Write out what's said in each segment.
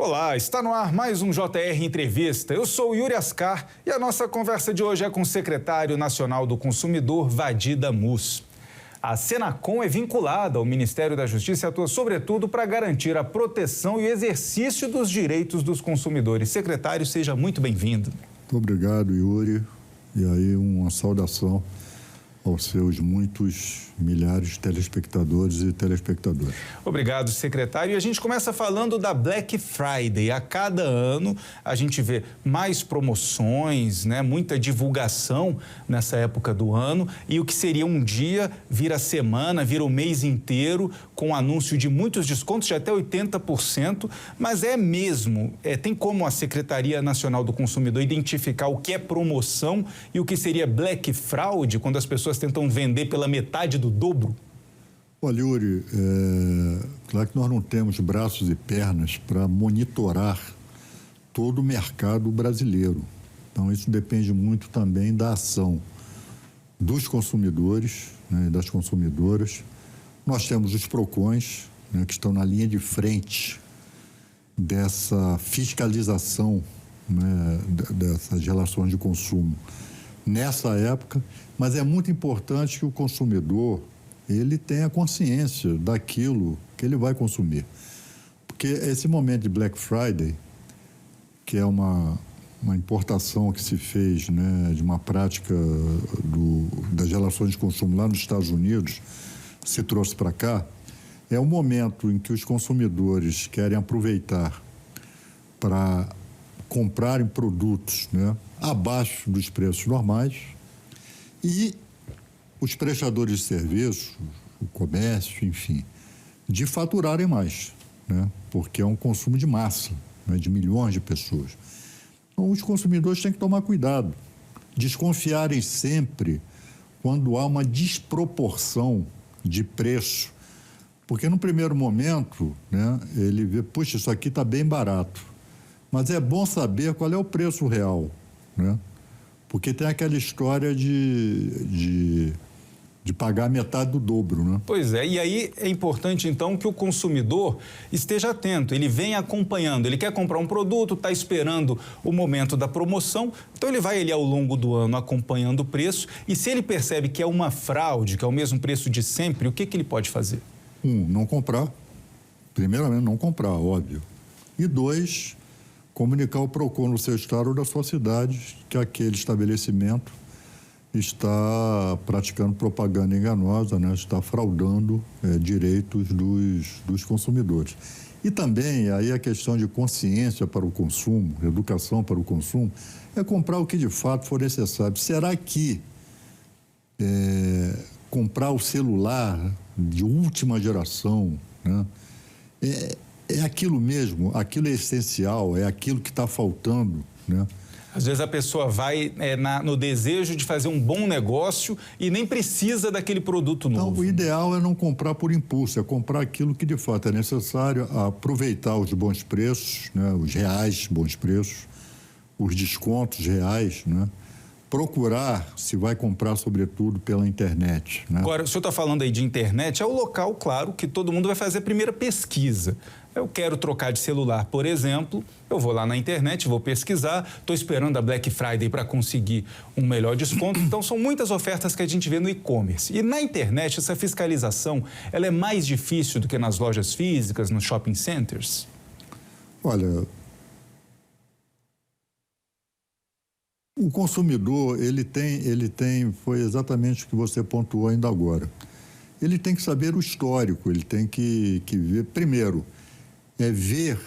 Olá, está no ar mais um JR Entrevista. Eu sou Yuri Ascar e a nossa conversa de hoje é com o secretário nacional do Consumidor, Vadi Damus. A Senacom é vinculada ao Ministério da Justiça e atua sobretudo para garantir a proteção e o exercício dos direitos dos consumidores. Secretário, seja muito bem-vindo. Muito obrigado, Yuri. E aí uma saudação aos seus muitos milhares de telespectadores e telespectadoras. Obrigado, secretário. E a gente começa falando da Black Friday. A cada ano a gente vê mais promoções, né? Muita divulgação nessa época do ano. E o que seria um dia vira semana, vira o mês inteiro, com anúncio de muitos descontos de até 80%. Mas é mesmo, tem como a Secretaria Nacional do Consumidor identificar o que é promoção e o que seria Black Fraud, quando as pessoas tentam vender pela metade do dobro? Olha, Yuri, claro que nós não temos braços e pernas para monitorar todo o mercado brasileiro. Então, isso depende muito também da ação dos consumidores, né, e das consumidoras. Nós temos os PROCONs, né, que estão na linha de frente dessa fiscalização, né, dessas relações de consumo nessa época, mas é muito importante que o consumidor ele tenha consciência daquilo que ele vai consumir. Porque esse momento de Black Friday, que é uma importação que se fez, né, de uma prática das relações de consumo lá nos Estados Unidos, se trouxe para cá, é um momento em que os consumidores querem aproveitar para comprarem produtos, né, abaixo dos preços normais, e os prestadores de serviço, o comércio, enfim, de faturarem mais, né, porque é um consumo de massa, né, de milhões de pessoas. Então, os consumidores têm que tomar cuidado, desconfiarem sempre quando há uma desproporção de preço, porque no primeiro momento, né, ele vê, puxa, isso aqui está bem barato, mas é bom saber qual é o preço real, né? Porque tem aquela história de pagar metade do dobro, né? Pois é, e aí é importante então que o consumidor esteja atento, ele vem acompanhando, ele quer comprar um produto, está esperando o momento da promoção, então ele vai ali ao longo do ano acompanhando o preço, e se ele percebe que é uma fraude, que é o mesmo preço de sempre, o que ele pode fazer? Não comprar. Primeiramente, não comprar, óbvio. E dois, comunicar ao PROCON no seu estado ou da sua cidade que aquele estabelecimento está praticando propaganda enganosa, né? Está fraudando direitos dos consumidores. E também aí a questão de consciência para o consumo, educação para o consumo, é comprar o que de fato for necessário. Será que comprar o celular de última geração, né, é aquilo mesmo, aquilo é essencial, é aquilo que está faltando, né? Às vezes a pessoa vai no desejo de fazer um bom negócio e nem precisa daquele produto novo. Então, o ideal é não comprar por impulso, é comprar aquilo que de fato é necessário, aproveitar os bons preços, né, os reais bons preços, os descontos reais, né? Procurar se vai comprar, sobretudo, pela internet, né? Agora, o senhor está falando aí de internet, é o local, claro, que todo mundo vai fazer a primeira pesquisa. Eu quero trocar de celular, por exemplo, eu vou lá na internet, vou pesquisar, estou esperando a Black Friday para conseguir um melhor desconto. Então, são muitas ofertas que a gente vê no e-commerce. E na internet, essa fiscalização, ela é mais difícil do que nas lojas físicas, nos shopping centers? Olha, o consumidor, ele tem, foi exatamente o que você pontuou ainda agora. Ele tem que saber o histórico, ele tem que ver, primeiro, ver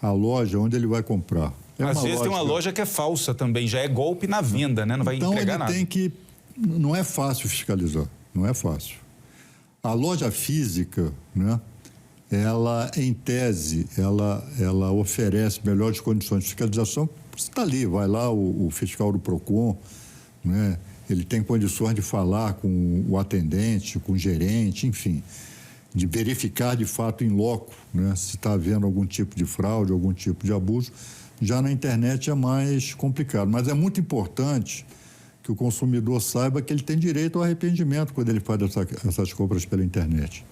a loja onde ele vai comprar. Às vezes tem uma loja que é falsa também, já é golpe na venda, né? Não vai entregar nada. Então ele tem que... Não é fácil fiscalizar, não é fácil. A loja física, né? Ela, em tese, ela oferece melhores condições de fiscalização. Você está ali, vai lá o fiscal do PROCON, né? Ele tem condições de falar com o atendente, com o gerente, enfim, de verificar de fato em loco, né, se está havendo algum tipo de fraude, algum tipo de abuso. Já na internet é mais complicado, mas é muito importante que o consumidor saiba que ele tem direito ao arrependimento quando ele faz essas compras pela internet.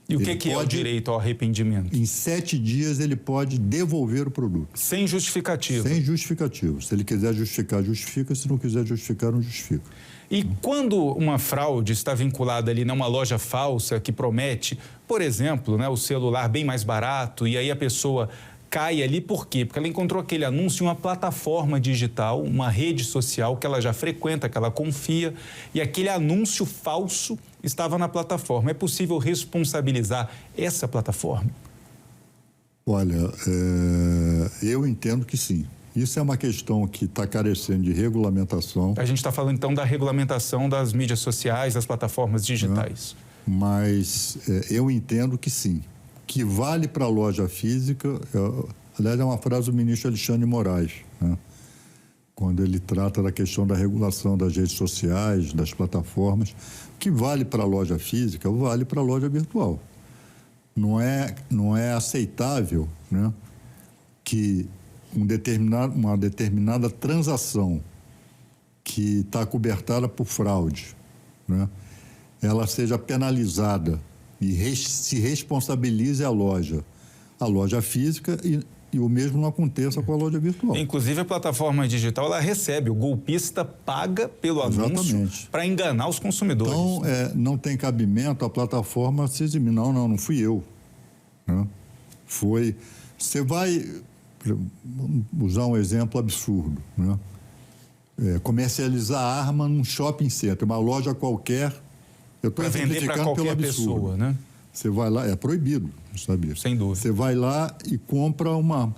E o que é o direito ao arrependimento? Em 7 dias ele pode devolver o produto. Sem justificativa? Sem justificativa. Se ele quiser justificar, justifica. Se não quiser justificar, não justifica. E quando uma fraude está vinculada ali numa loja falsa que promete, por exemplo, né, o celular bem mais barato, e aí a pessoa cai ali, por quê? Porque ela encontrou aquele anúncio em uma plataforma digital, uma rede social que ela já frequenta, que ela confia, e aquele anúncio falso estava na plataforma. É possível responsabilizar essa plataforma? Olha, eu entendo que sim. Isso é uma questão que está carecendo de regulamentação. A gente está falando, então, da regulamentação das mídias sociais, das plataformas digitais. Mas eu entendo que sim. Que vale para a loja física, aliás, é uma frase do ministro Alexandre de Moraes, né? Quando ele trata da questão da regulação das redes sociais, das plataformas. O que vale para a loja física, vale para a loja virtual. Não é aceitável, né, que uma determinada transação que está cobertada por fraude, né, ela seja penalizada e se responsabilize a loja física e o mesmo não aconteça com a loja virtual. Inclusive, a plataforma digital, ela recebe, o golpista paga pelo anúncio para enganar os consumidores. Então, não tem cabimento a plataforma se eximir. Não fui eu. Né? Você vai, vamos usar um exemplo absurdo, né? Comercializar arma num shopping center, uma loja qualquer. Eu estou exemplificando pelo absurdo. Pessoa, né? Você vai lá, é proibido, sabia? Sem dúvida. Você vai lá e compra uma...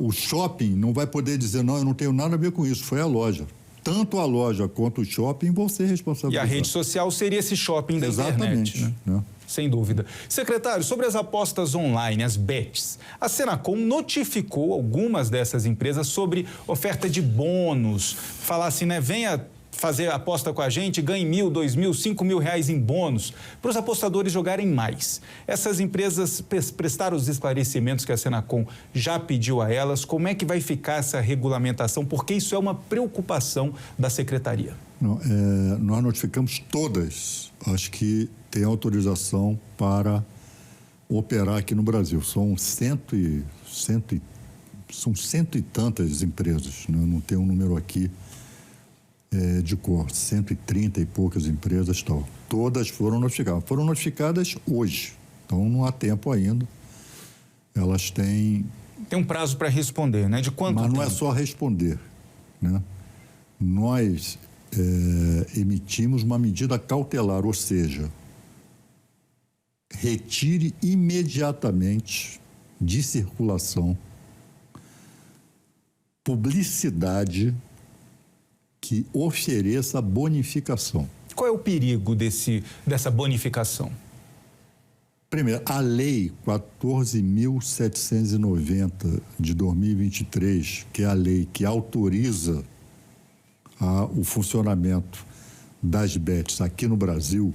O shopping não vai poder dizer, não, eu não tenho nada a ver com isso, foi a loja. Tanto a loja quanto o shopping vão ser responsabilizados. E a rede social seria esse shopping da internet. Exatamente. Né? Sem dúvida. Secretário, sobre as apostas online, as bets, a Senacom notificou algumas dessas empresas sobre oferta de bônus. Falar assim, né, venha fazer aposta com a gente, ganhe R$1.000, R$2.000, R$5.000 em bônus, para os apostadores jogarem mais. Essas empresas prestaram os esclarecimentos que a Senacom já pediu a elas. Como é que vai ficar essa regulamentação? Porque isso é uma preocupação da Secretaria. Nós notificamos todas as que têm autorização para operar aqui no Brasil. São cento e tantas empresas, né? Não tem um número aqui de cor, 130 e poucas empresas tal. Todas foram notificadas. Foram notificadas hoje, então não há tempo ainda. Elas têm... Tem um prazo para responder, né? De quanto tempo? Mas não é só responder, né? Nós emitimos uma medida cautelar, ou seja, retire imediatamente de circulação publicidade que ofereça bonificação. Qual é o perigo dessa bonificação? Primeiro, a Lei 14.790 de 2023, que é a lei que autoriza o funcionamento das bets aqui no Brasil,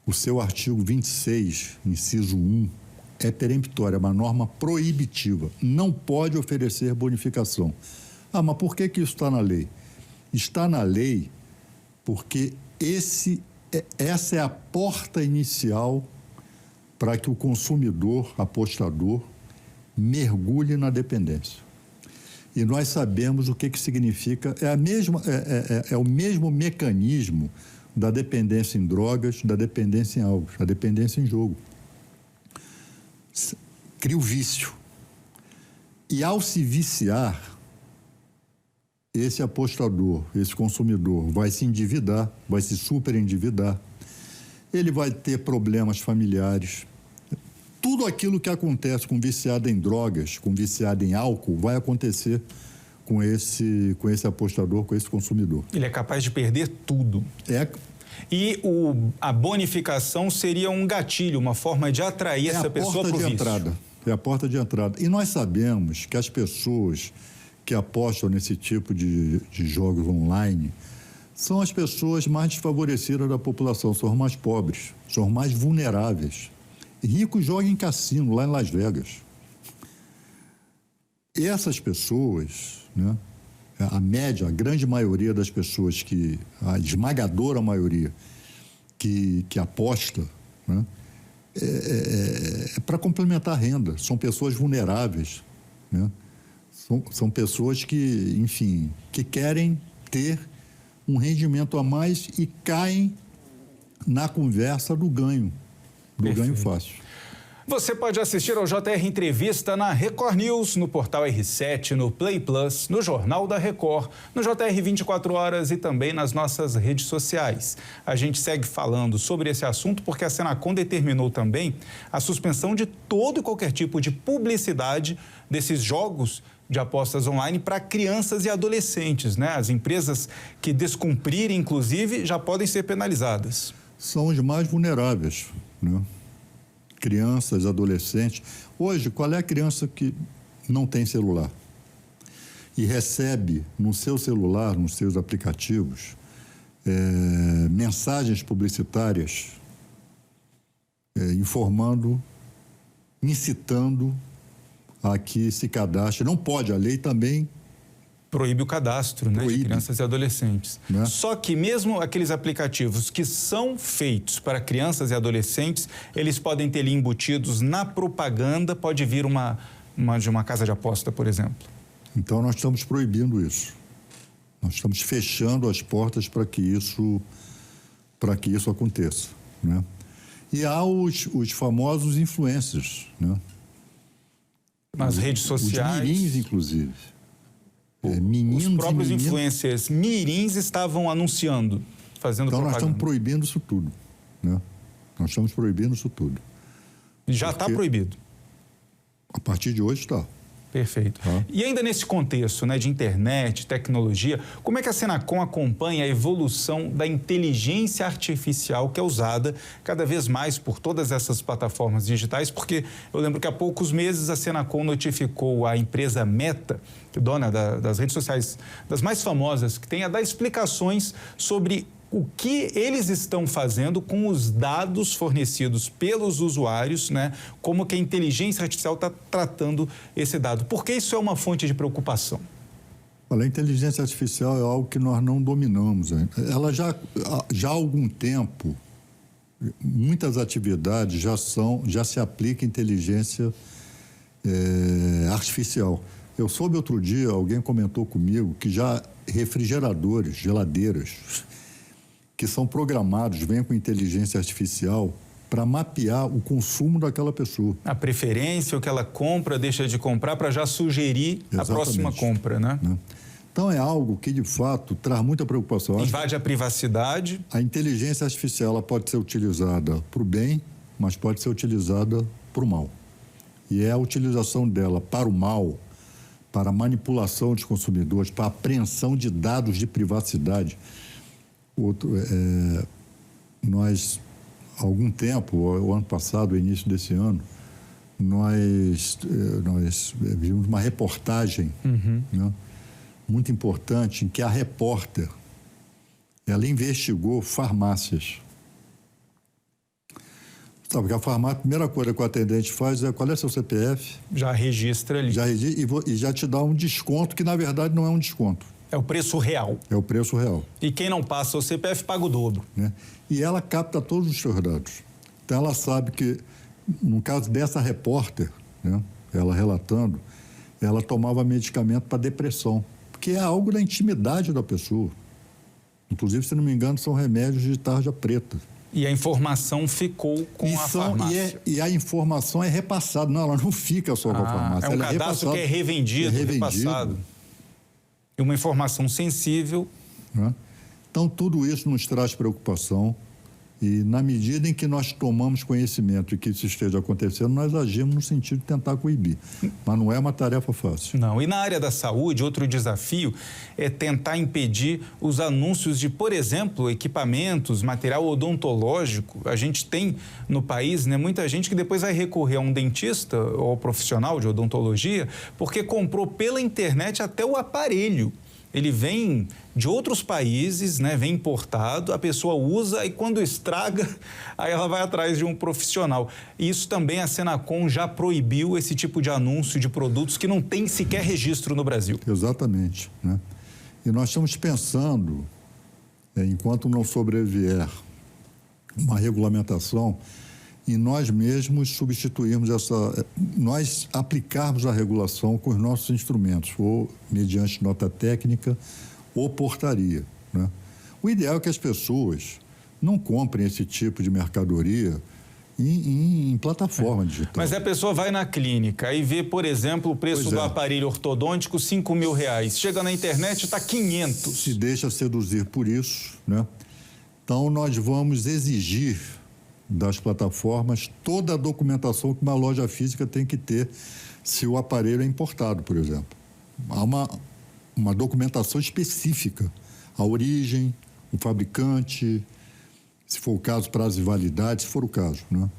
o seu artigo 26, inciso 1, é peremptório, é uma norma proibitiva. Não pode oferecer bonificação. Mas por que isso está na lei? Está na lei porque essa é a porta inicial para que o consumidor, apostador, mergulhe na dependência. E nós sabemos o que significa, é o mesmo mecanismo da dependência em drogas, da dependência em álcool, da dependência em jogo. Cria o vício. E ao se viciar, esse apostador, esse consumidor vai se endividar, vai se superendividar, ele vai ter problemas familiares. Tudo aquilo que acontece com viciado em drogas, com viciado em álcool, vai acontecer com esse apostador, com esse consumidor. Ele é capaz de perder tudo. E a bonificação seria um gatilho, uma forma de atrair essa pessoa para o vício. É a porta de entrada. E nós sabemos que as pessoas que apostam nesse tipo de jogos online são as pessoas mais desfavorecidas da população, são os mais pobres, são os mais vulneráveis. Ricos jogam em cassino, lá em Las Vegas. E essas pessoas, né, a grande maioria das pessoas a esmagadora maioria que aposta, né? Para complementar a renda. São pessoas vulneráveis, né? São pessoas que, enfim, que querem ter um rendimento a mais e caem na conversa do ganho fácil. Você pode assistir ao JR Entrevista na Record News, no portal R7, no Play Plus, no Jornal da Record, no JR 24 Horas e também nas nossas redes sociais. A gente segue falando sobre esse assunto porque a Senacom determinou também a suspensão de todo e qualquer tipo de publicidade desses jogos de apostas online para crianças e adolescentes, né? As empresas que descumprirem, inclusive, já podem ser penalizadas. São os mais vulneráveis, né? Crianças, adolescentes. Hoje, qual é a criança que não tem celular e recebe no seu celular, nos seus aplicativos, mensagens publicitárias informando, incitando a que se cadastre? Não pode, a lei também proíbe o cadastro, né, de crianças e adolescentes. Né? Só que mesmo aqueles aplicativos que são feitos para crianças e adolescentes, eles podem ter ali embutidos na propaganda, pode vir de uma casa de aposta, por exemplo. Então, nós estamos proibindo isso. Nós estamos fechando as portas para que isso aconteça, né? E há os famosos influencers, né? Nas redes sociais. Os mirins, inclusive. Meninos os próprios influencers mirins estavam anunciando, fazendo propaganda. Então, nós estamos proibindo isso tudo, né? Nós estamos proibindo isso tudo. Já está proibido? A partir de hoje está. Perfeito. E ainda nesse contexto, né, de internet, tecnologia, como é que a Senacom acompanha a evolução da inteligência artificial que é usada cada vez mais por todas essas plataformas digitais? Porque eu lembro que há poucos meses a Senacom notificou a empresa Meta, dona das redes sociais, das mais famosas que tem, a dar explicações sobre o que eles estão fazendo com os dados fornecidos pelos usuários, né? Como que a inteligência artificial está tratando esse dado. Por que isso é uma fonte de preocupação? Olha, a inteligência artificial é algo que nós não dominamos ainda. Ela já há algum tempo, muitas atividades já se aplica inteligência artificial. Eu soube outro dia, alguém comentou comigo, que já refrigeradores, geladeiras, que são programados, vêm com inteligência artificial para mapear o consumo daquela pessoa. A preferência, o que ela compra, deixa de comprar, para já sugerir a próxima compra, né? Então, é algo que, de fato, traz muita preocupação. Invade a privacidade. A inteligência artificial ela pode ser utilizada para o bem, mas pode ser utilizada para o mal. E é a utilização dela para o mal, para a manipulação dos consumidores, para a apreensão de dados de privacidade. Nós, há algum tempo, o ano passado, o início desse ano, nós vimos uma reportagem, né, muito importante, em que a repórter, ela investigou farmácias. Sabe que a farmácia, a primeira coisa que o atendente faz é: qual é seu CPF? Já registra ali. E já te dá um desconto que, na verdade, não é um desconto. É o preço real. É o preço real. E quem não passa o CPF paga o dobro. Né? E ela capta todos os seus dados. Então, ela sabe que, no caso dessa repórter, né, ela relatando, ela tomava medicamento para depressão, porque é algo da intimidade da pessoa. Inclusive, se não me engano, são remédios de tarja preta. E a informação ficou com a farmácia. E a informação é repassada. Não, ela não fica só com a farmácia. É um cadastro que é revendido, repassado. E uma informação sensível. Né? Então, tudo isso nos traz preocupação. E, na medida em que nós tomamos conhecimento e que isso esteja acontecendo, nós agimos no sentido de tentar coibir. Mas não é uma tarefa fácil. Não. E na área da saúde, outro desafio é tentar impedir os anúncios de, por exemplo, equipamentos, material odontológico. A gente tem no país, né, muita gente que depois vai recorrer a um dentista ou profissional de odontologia porque comprou pela internet até o aparelho. Ele vem de outros países, né? Vem importado, a pessoa usa e quando estraga, aí ela vai atrás de um profissional. E isso também a Senacom já proibiu esse tipo de anúncio de produtos que não tem sequer registro no Brasil. Exatamente, né? E nós estamos pensando, enquanto não sobrevier uma regulamentação, e nós mesmos substituirmos nós aplicarmos a regulação com os nossos instrumentos, ou mediante nota técnica ou portaria, né? O ideal é que as pessoas não comprem esse tipo de mercadoria em plataforma digital. Mas a pessoa vai na clínica e vê, por exemplo, o preço do aparelho ortodôntico, R$5.000. Chega na internet, está 500. Se deixa seduzir por isso, né? Então, nós vamos exigir das plataformas toda a documentação que uma loja física tem que ter se o aparelho é importado, por exemplo. Há uma documentação específica, a origem, o fabricante, se for o caso, prazo de validade, se for o caso, né?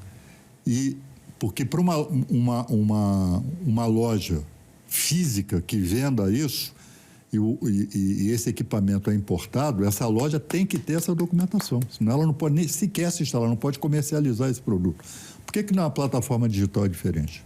E porque para uma loja física que venda isso e esse equipamento é importado, essa loja tem que ter essa documentação, senão ela não pode nem sequer se instalar, não pode comercializar esse produto. Por que na plataforma digital é diferente?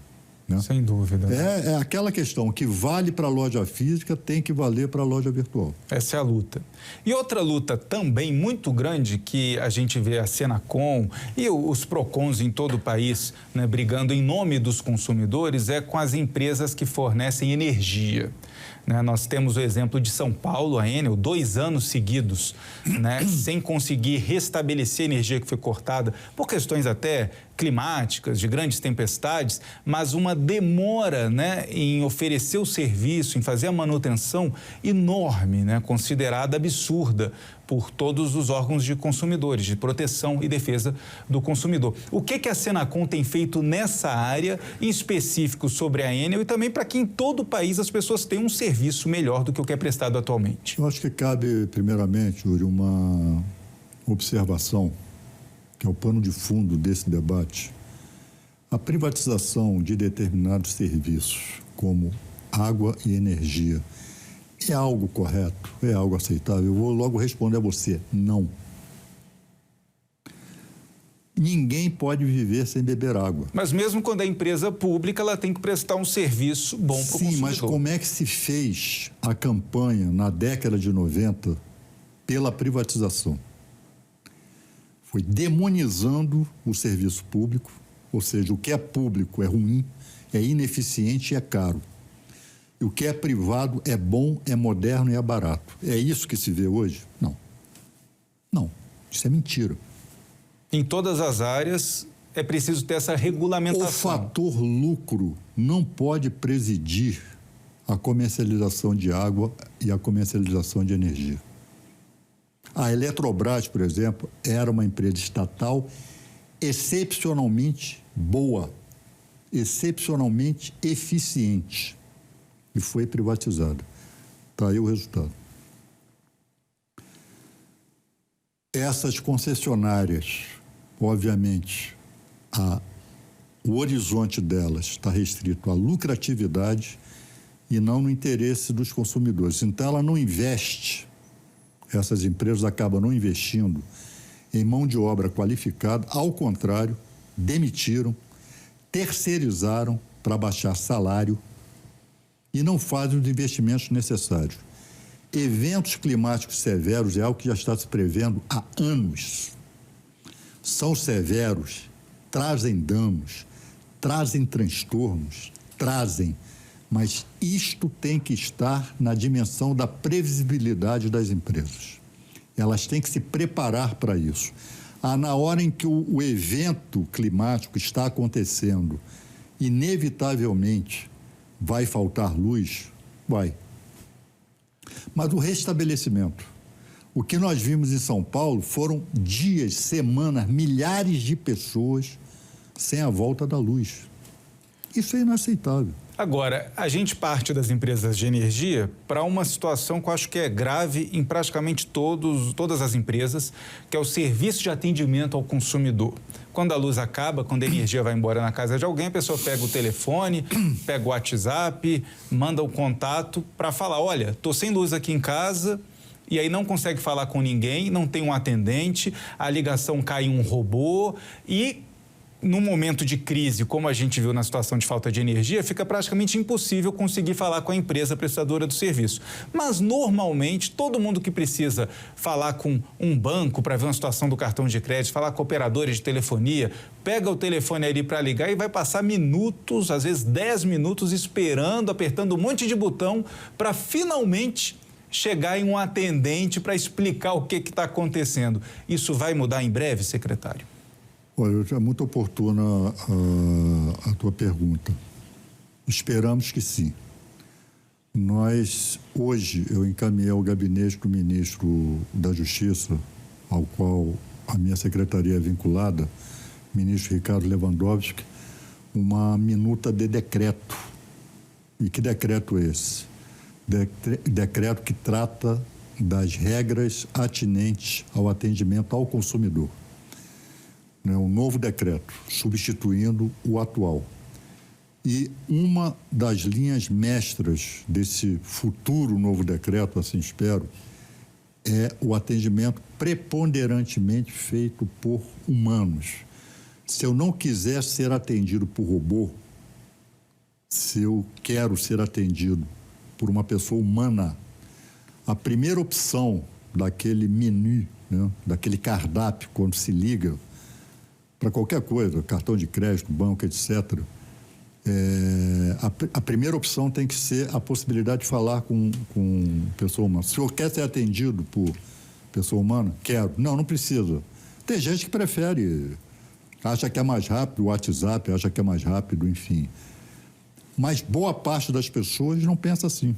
Né? Sem dúvida. É aquela questão que vale para a loja física, tem que valer para a loja virtual. Essa é a luta. E outra luta também muito grande que a gente vê a Senacom e os Procons em todo o país, né, brigando em nome dos consumidores, é com as empresas que fornecem energia. Né, nós temos o exemplo de São Paulo, a Enel, 2 anos seguidos, né, sem conseguir restabelecer a energia que foi cortada por questões até climáticas, de grandes tempestades, mas uma demora, né, em oferecer o serviço, em fazer a manutenção enorme, né, considerada absurda por todos os órgãos de consumidores, de proteção e defesa do consumidor. O que a Senacom tem feito nessa área, em específico sobre a Enel, e também para que em todo o país as pessoas tenham um serviço melhor do que o que é prestado atualmente? Eu acho que cabe, primeiramente, Yuri, uma observação, que é o pano de fundo desse debate. A privatização de determinados serviços, como água e energia, é algo correto? É algo aceitável? Eu vou logo responder a você, não. Ninguém pode viver sem beber água. Mas mesmo quando é empresa pública, ela tem que prestar um serviço bom para o consumidor. Sim, mas como é que se fez a campanha na década de 90 pela privatização? Foi demonizando o serviço público, ou seja, o que é público é ruim, é ineficiente e é caro. E o que é privado é bom, é moderno e é barato. É isso que se vê hoje? Não. Não, isso é mentira. Em todas as áreas é preciso ter essa regulamentação. O fator lucro não pode presidir a comercialização de água e a comercialização de energia. A Eletrobras, por exemplo, era uma empresa estatal excepcionalmente boa, excepcionalmente eficiente, e foi privatizada. Está aí o resultado. Essas concessionárias, obviamente, o horizonte delas está restrito à lucratividade e não no interesse dos consumidores. Então, ela não investe, essas empresas acabam não investindo em mão de obra qualificada, ao contrário, demitiram, terceirizaram para baixar salário e não fazem os investimentos necessários. Eventos climáticos severos é algo que já está se prevendo há anos. São severos, trazem danos, trazem transtornos, mas isto tem que estar na dimensão da previsibilidade das empresas. Elas têm que se preparar para isso. Na hora em que o evento climático está acontecendo, inevitavelmente vai faltar luz? Vai. Mas o restabelecimento. O que nós vimos em São Paulo foram dias, semanas, milhares de pessoas sem a volta da luz. Isso é inaceitável. Agora, a gente parte das empresas de energia para uma situação que eu acho que é grave em praticamente todas as empresas, que é o serviço de atendimento ao consumidor. Quando a luz acaba, quando a energia vai embora na casa de alguém, a pessoa pega o telefone, pega o WhatsApp, manda o contato para falar, olha, estou sem luz aqui em casa, e aí não consegue falar com ninguém, não tem um atendente, a ligação cai em um robô e num momento de crise, como a gente viu na situação de falta de energia, fica praticamente impossível conseguir falar com a empresa prestadora do serviço. Mas, normalmente, todo mundo que precisa falar com um banco para ver uma situação do cartão de crédito, falar com operadores de telefonia, pega o telefone ali para ligar e vai passar minutos, às vezes 10 minutos, esperando, apertando um monte de botão para finalmente chegar em um atendente para explicar o que está acontecendo. Isso vai mudar em breve, secretário? Olha, é muito oportuna a tua pergunta. Esperamos que sim. Hoje, eu encaminhei ao gabinete do ministro da Justiça, ao qual a minha secretaria é vinculada, ministro Ricardo Lewandowski, uma minuta de decreto. E que decreto é esse? Decreto que trata das regras atinentes ao atendimento ao consumidor. Um novo decreto, substituindo o atual. E uma das linhas mestras desse futuro novo decreto, assim espero, é o atendimento preponderantemente feito por humanos. Se eu não quiser ser atendido por robô, se eu quero ser atendido por uma pessoa humana, a primeira opção daquele menu, né, daquele cardápio, quando se liga para qualquer coisa, cartão de crédito, banco, etc., a primeira opção tem que ser a possibilidade de falar com pessoa humana. Se o senhor quer ser atendido por pessoa humana? Quero. Não precisa. Tem gente que prefere, acha que é mais rápido, o WhatsApp acha que é mais rápido, enfim. Mas boa parte das pessoas não pensa assim.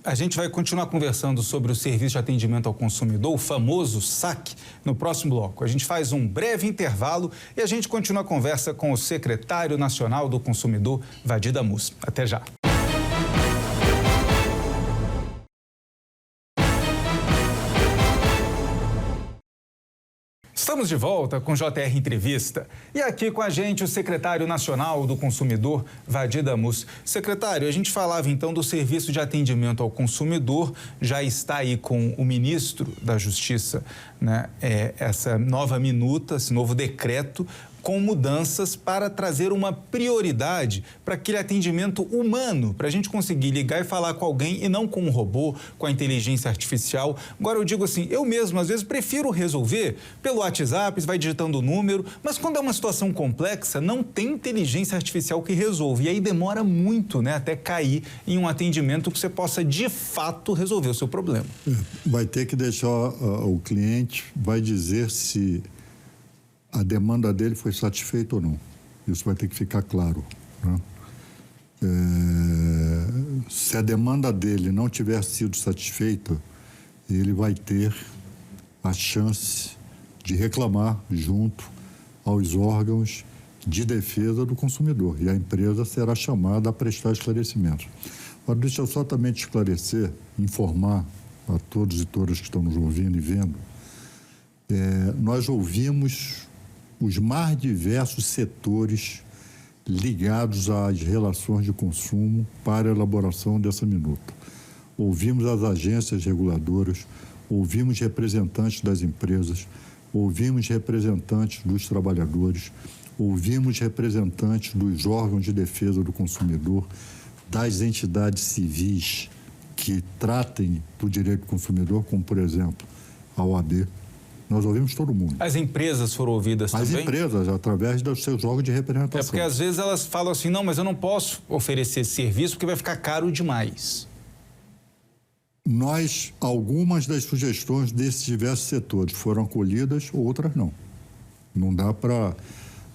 A gente vai continuar conversando sobre o serviço de atendimento ao consumidor, o famoso SAC, no próximo bloco. A gente faz um breve intervalo e a gente continua a conversa com o secretário nacional do consumidor, Vadir Damus. Até já. Estamos de volta com JR Entrevista e aqui com a gente o secretário nacional do consumidor, Vadir Damus. Secretário, a gente falava então do serviço de atendimento ao consumidor, já está aí com o ministro da Justiça, né? Essa nova minuta, esse novo decreto, com mudanças para trazer uma prioridade para aquele atendimento humano, para a gente conseguir ligar e falar com alguém e não com um robô, com a inteligência artificial. Agora eu digo assim, eu mesmo às vezes prefiro resolver pelo WhatsApp, vai digitando o número, mas quando é uma situação complexa, não tem inteligência artificial que resolve. E aí demora muito, né, até cair em um atendimento que você possa de fato resolver o seu problema. Vai ter que deixar o cliente, vai dizer se a demanda dele foi satisfeita ou não. Isso vai ter que ficar claro, né? Se a demanda dele não tiver sido satisfeita, ele vai ter a chance de reclamar junto aos órgãos de defesa do consumidor e a empresa será chamada a prestar esclarecimentos. Agora, deixa eu só também te esclarecer, informar a todos e todas que estão nos ouvindo e vendo. Nós ouvimos os mais diversos setores ligados às relações de consumo para a elaboração dessa minuta. Ouvimos as agências reguladoras, ouvimos representantes das empresas, ouvimos representantes dos trabalhadores, ouvimos representantes dos órgãos de defesa do consumidor, das entidades civis que tratem do direito do consumidor, como, por exemplo, a OAB. Nós ouvimos todo mundo. As empresas foram ouvidas também? As empresas, através dos seus órgãos de representação. Porque às vezes elas falam assim, não, mas eu não posso oferecer esse serviço porque vai ficar caro demais. Algumas das sugestões desses diversos setores foram acolhidas, outras não. Não dá para...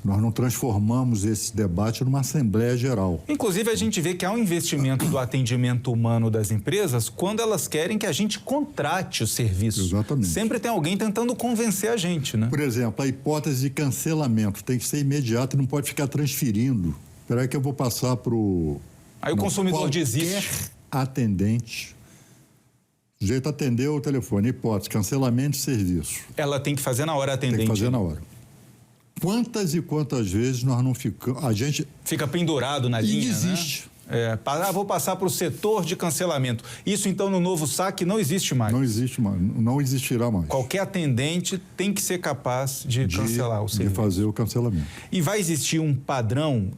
Nós não transformamos esse debate numa Assembleia Geral. Inclusive, a gente vê que há um investimento do atendimento humano das empresas quando elas querem que a gente contrate o serviço. Exatamente. Sempre tem alguém tentando convencer a gente, né? Por exemplo, a hipótese de cancelamento tem que ser imediata e não pode ficar transferindo. Espera aí que eu vou passar para o... Aí o consumidor desiste. Qualquer atendente, o jeito atendeu o telefone, hipótese, cancelamento de serviço. Ela tem que fazer na hora, atendente. Tem que fazer na hora. Quantas e quantas vezes nós não ficamos... A gente... Fica pendurado na linha, desiste. né? Vou passar para o setor de cancelamento. Isso, então, no novo saque não existe mais. Não existe mais, não existirá mais. Qualquer atendente tem que ser capaz de cancelar o serviço. De fazer o cancelamento. E vai existir um padrão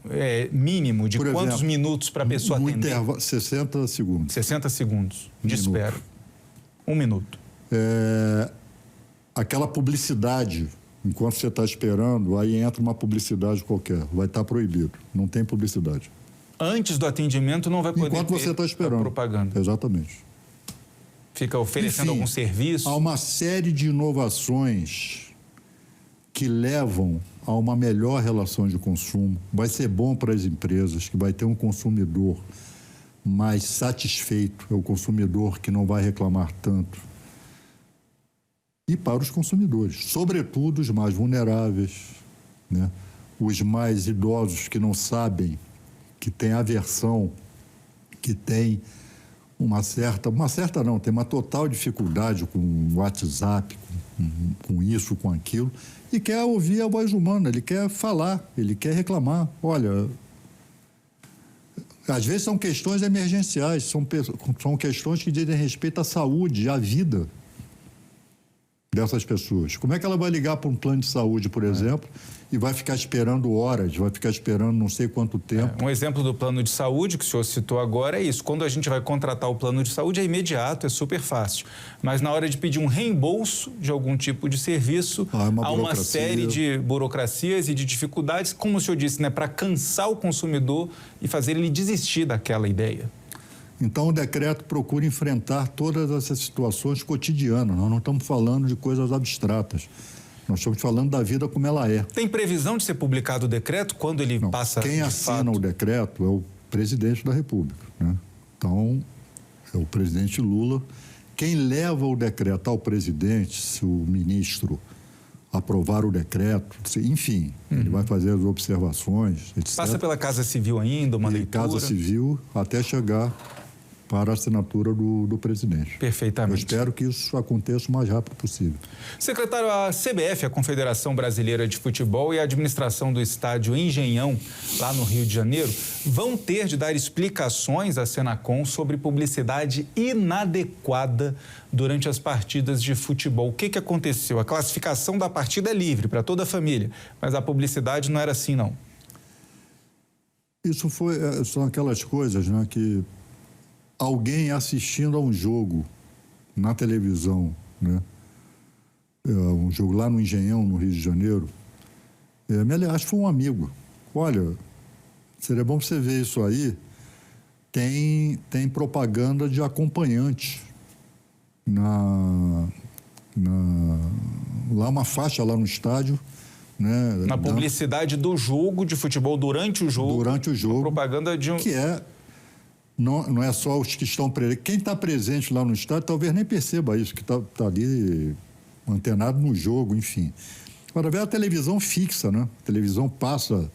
mínimo de quantos minutos para a pessoa atender? 60 segundos. 60 segundos de espera. 1 minuto. Aquela publicidade, enquanto você está esperando, aí entra uma publicidade qualquer. Vai estar proibido. Não tem publicidade. Antes do atendimento não vai poder enquanto você está esperando. Propaganda. Exatamente. Fica oferecendo algum serviço. Há uma série de inovações que levam a uma melhor relação de consumo. Vai ser bom para as empresas, que vai ter um consumidor mais satisfeito, é o consumidor que não vai reclamar tanto. E para os consumidores, sobretudo os mais vulneráveis, né? Os mais idosos que não sabem, que têm aversão, que têm tem uma total dificuldade com o WhatsApp, com isso, com aquilo, e quer ouvir a voz humana, ele quer falar, ele quer reclamar. Olha, às vezes são questões emergenciais, são questões que dizem respeito à saúde, à vida dessas pessoas. Como é que ela vai ligar para um plano de saúde, por exemplo, e vai ficar esperando horas, vai ficar esperando não sei quanto tempo? Um exemplo do plano de saúde que o senhor citou agora é isso. Quando a gente vai contratar o plano de saúde, é imediato, é super fácil. Mas na hora de pedir um reembolso de algum tipo de serviço, há uma série de burocracias e de dificuldades, como o senhor disse, né, para cansar o consumidor e fazer ele desistir daquela ideia. Então, o decreto procura enfrentar todas essas situações cotidianas. Nós não estamos falando de coisas abstratas. Nós estamos falando da vida como ela é. Tem previsão de ser publicado o decreto quando ele passa de fato? Quem assina o decreto é o presidente da República, né? Então, é o presidente Lula. Quem leva o decreto ao presidente, se o ministro aprovar o decreto, enfim, ele vai fazer as observações, etc. Passa pela Casa Civil ainda, uma leitura? Casa Civil, até chegar para a assinatura do presidente. Perfeitamente. Eu espero que isso aconteça o mais rápido possível. Secretário, a CBF, a Confederação Brasileira de Futebol, e a administração do estádio Engenhão, lá no Rio de Janeiro, vão ter de dar explicações à Senacom sobre publicidade inadequada durante as partidas de futebol. O que aconteceu? A classificação da partida é livre para toda a família, mas a publicidade não era assim, não. Isso são aquelas coisas, né, que alguém assistindo a um jogo na televisão, né? Um jogo lá no Engenhão, no Rio de Janeiro, acho que foi um amigo. Olha, seria bom você ver isso aí. Tem propaganda de acompanhante lá uma faixa lá no estádio, né? Na publicidade do jogo de futebol durante o jogo. Durante o jogo. Propaganda de um... Que não é só os que estão presentes. Quem está presente lá no estádio talvez nem perceba isso, que está ali antenado no jogo, enfim. Agora, vê a televisão fixa, né? A televisão passa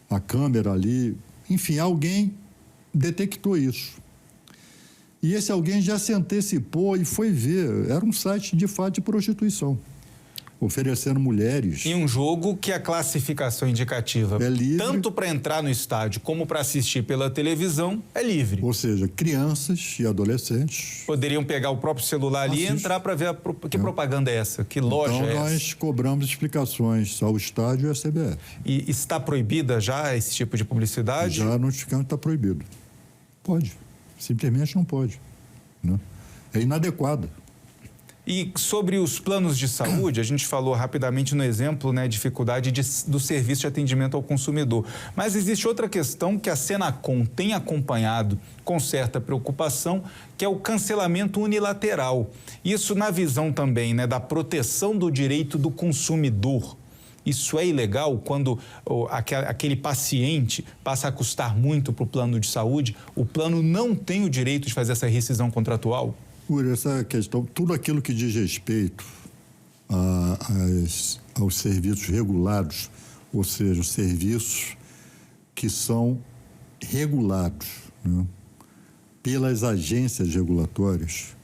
a câmera ali. Enfim, alguém detectou isso. E esse alguém já se antecipou e foi ver. Era um site, de fato, de prostituição, oferecendo mulheres. E um jogo que a classificação indicativa, é livre, tanto para entrar no estádio como para assistir pela televisão, é livre. Ou seja, crianças e adolescentes poderiam pegar o próprio celular ali e entrar para ver que propaganda é essa, que loja é essa. Então, nós cobramos explicações ao estádio e à CBF. E está proibida já esse tipo de publicidade? Já notificamos que está proibido. Pode. Simplesmente não pode, né? É inadequada. E sobre os planos de saúde, a gente falou rapidamente no exemplo, né, dificuldade do serviço de atendimento ao consumidor. Mas existe outra questão que a Senacom tem acompanhado com certa preocupação, que é o cancelamento unilateral. Isso na visão também, né, da proteção do direito do consumidor. Isso é ilegal quando aquele paciente passa a custar muito para o plano de saúde, o plano não tem o direito de fazer essa rescisão contratual? Por essa questão, tudo aquilo que diz respeito aos serviços regulados, ou seja, os serviços que são regulados, né, pelas agências regulatórias,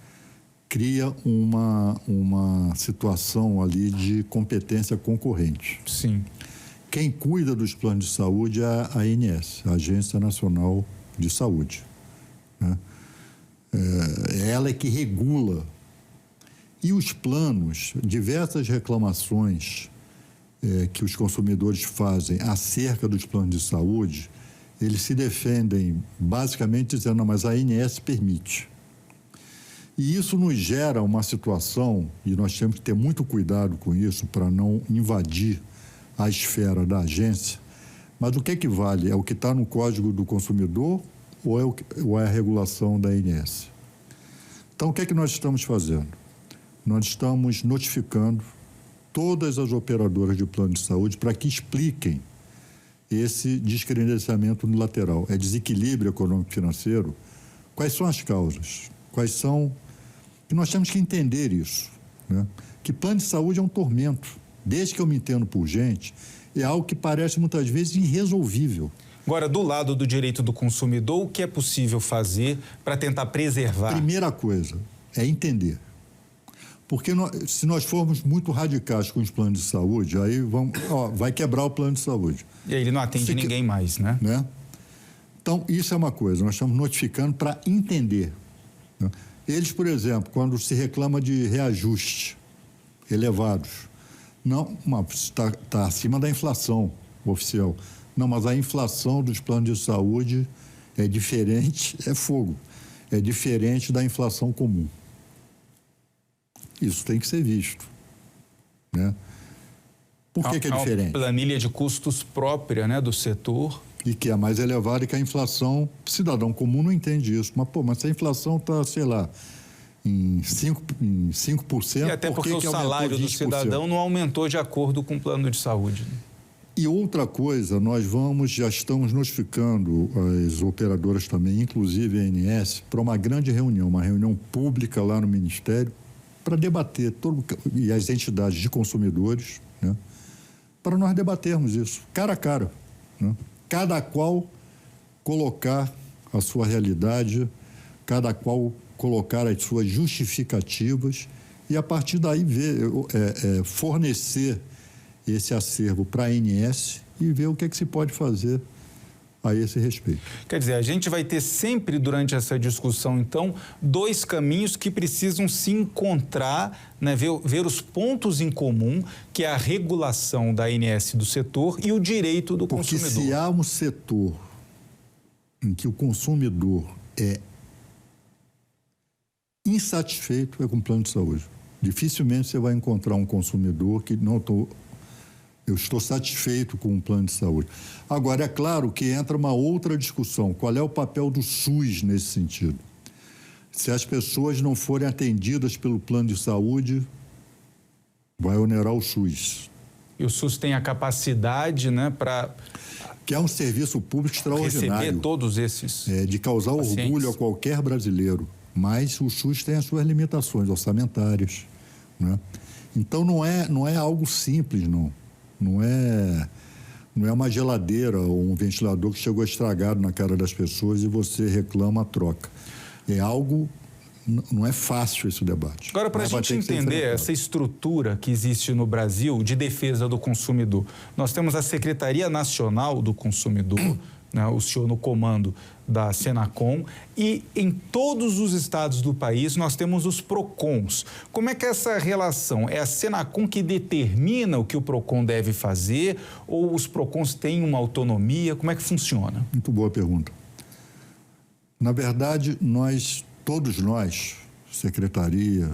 cria uma situação ali de competência concorrente. Sim. Quem cuida dos planos de saúde é a ANS, a Agência Nacional de Saúde, né? Ela é que regula. E os planos, diversas reclamações que os consumidores fazem acerca dos planos de saúde, eles se defendem basicamente dizendo, não, mas a ANS permite. E isso nos gera uma situação, e nós temos que ter muito cuidado com isso para não invadir a esfera da agência, mas o que é que vale? É o que está no Código do Consumidor ou é a regulação da ANS? Então, o que é que nós estamos fazendo? Nós estamos notificando todas as operadoras de plano de saúde para que expliquem esse descredenciamento unilateral. É desequilíbrio econômico-financeiro? Quais são as causas? Quais são... E nós temos que entender isso, né? Que plano de saúde é um tormento. Desde que eu me entendo por gente, é algo que parece muitas vezes irresolvível. Agora, do lado do direito do consumidor, o que é possível fazer para tentar preservar? Primeira coisa é entender. Porque se nós formos muito radicais com os planos de saúde, aí vai quebrar o plano de saúde. E aí ele não atende ninguém mais, né? Então, isso é uma coisa, nós estamos notificando para entender, né? Eles, por exemplo, quando se reclama de reajustes elevados, não, está acima da inflação oficial. Não, mas a inflação dos planos de saúde é diferente, é fogo, é diferente da inflação comum. Isso tem que ser visto, né? Por que é diferente? É uma planilha de custos própria, né, do setor. E que é mais elevada que a inflação. O cidadão comum não entende isso. Mas se a inflação está, sei lá, em 5%... E até porque o salário do cidadão não aumentou de acordo com o plano de saúde. E outra coisa, já estamos notificando as operadoras também, inclusive a ANS, para uma grande reunião, uma reunião pública lá no Ministério, para debater, e as entidades de consumidores, né, para nós debatermos isso, cara a cara, né? Cada qual colocar a sua realidade, cada qual colocar as suas justificativas e, a partir daí, fornecer esse acervo para a ANS e ver o que é que se pode fazer a esse respeito. Quer dizer, a gente vai ter sempre durante essa discussão, então, dois caminhos que precisam se encontrar, né? Ver os pontos em comum, que é a regulação da ANS do setor e o direito do consumidor. Porque se há um setor em que o consumidor é insatisfeito, é com o plano de saúde. Dificilmente você vai encontrar um consumidor que eu estou satisfeito com o plano de saúde. Agora, é claro que entra uma outra discussão. Qual é o papel do SUS nesse sentido? Se as pessoas não forem atendidas pelo plano de saúde, vai onerar o SUS. E o SUS tem a capacidade, né, para... Que é um serviço público extraordinário. Receber todos esses de causar pacientes. Orgulho a qualquer brasileiro. Mas o SUS tem as suas limitações orçamentárias, né? Então, não é algo simples, não. Não é uma geladeira ou um ventilador que chegou estragado na cara das pessoas e você reclama a troca. É algo... Não é fácil esse debate. Agora, para a gente entender essa estrutura que existe no Brasil de defesa do consumidor, nós temos a Secretaria Nacional do Consumidor, né, o senhor no comando da Senacom, e em todos os estados do país nós temos os PROCONs. Como é que é essa relação? É a Senacom que determina o que o PROCON deve fazer ou os PROCONs têm uma autonomia? Como é que funciona? Muito boa pergunta. Na verdade, todos nós, Secretaria,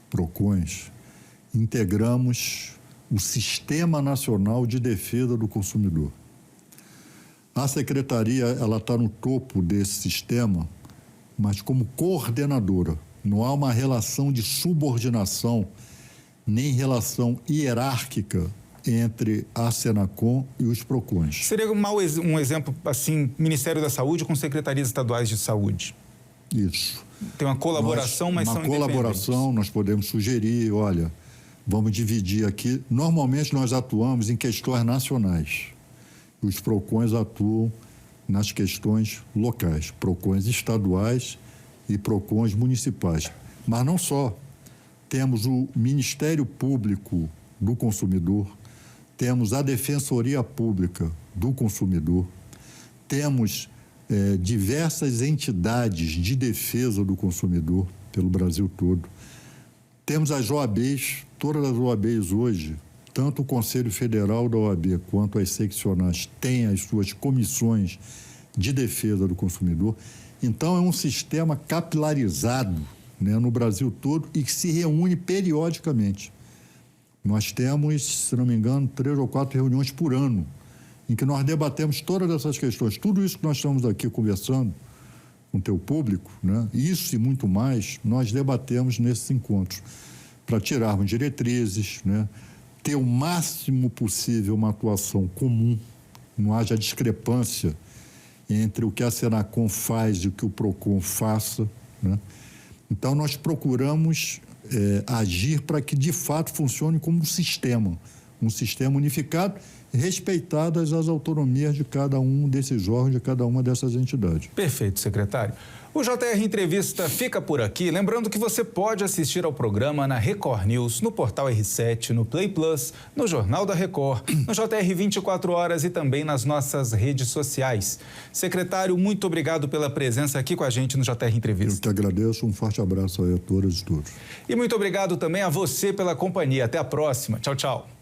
PROCONs, integramos o Sistema Nacional de Defesa do Consumidor. A Secretaria, ela está no topo desse sistema, mas como coordenadora. Não há uma relação de subordinação, nem relação hierárquica entre a Senacom e os PROCONs. Seria um exemplo, assim, Ministério da Saúde com secretarias estaduais de saúde? Isso. Tem uma colaboração, mas são independentes. Uma colaboração, nós podemos sugerir, olha, vamos dividir aqui. Normalmente nós atuamos em questões nacionais. Os PROCONs atuam nas questões locais, PROCONs estaduais e PROCONs municipais. Mas não só. Temos o Ministério Público do Consumidor, temos a Defensoria Pública do Consumidor, temos diversas entidades de defesa do consumidor pelo Brasil todo. Temos as OABs, todas as OABs hoje, tanto o Conselho Federal da OAB quanto as seccionais têm as suas comissões de defesa do consumidor. Então, é um sistema capilarizado, né, no Brasil todo e que se reúne periodicamente. Nós temos, se não me engano, 3 ou 4 reuniões por ano, em que nós debatemos todas essas questões. Tudo isso que nós estamos aqui conversando com o teu público, né, isso e muito mais, nós debatemos nesses encontros, para tirarmos diretrizes, né, ter o máximo possível uma atuação comum, não haja discrepância entre o que a Senacom faz e o que o PROCON faça, né? Então, nós procuramos agir para que, de fato, funcione como um sistema unificado, respeitadas as autonomias de cada um desses órgãos, de cada uma dessas entidades. Perfeito, secretário. O JR Entrevista fica por aqui. Lembrando que você pode assistir ao programa na Record News, no portal R7, no Play Plus, no Jornal da Record, no JR 24 Horas e também nas nossas redes sociais. Secretário, muito obrigado pela presença aqui com a gente no JR Entrevista. Eu que agradeço. Um forte abraço aí a todas e todos. E muito obrigado também a você pela companhia. Até a próxima. Tchau, tchau.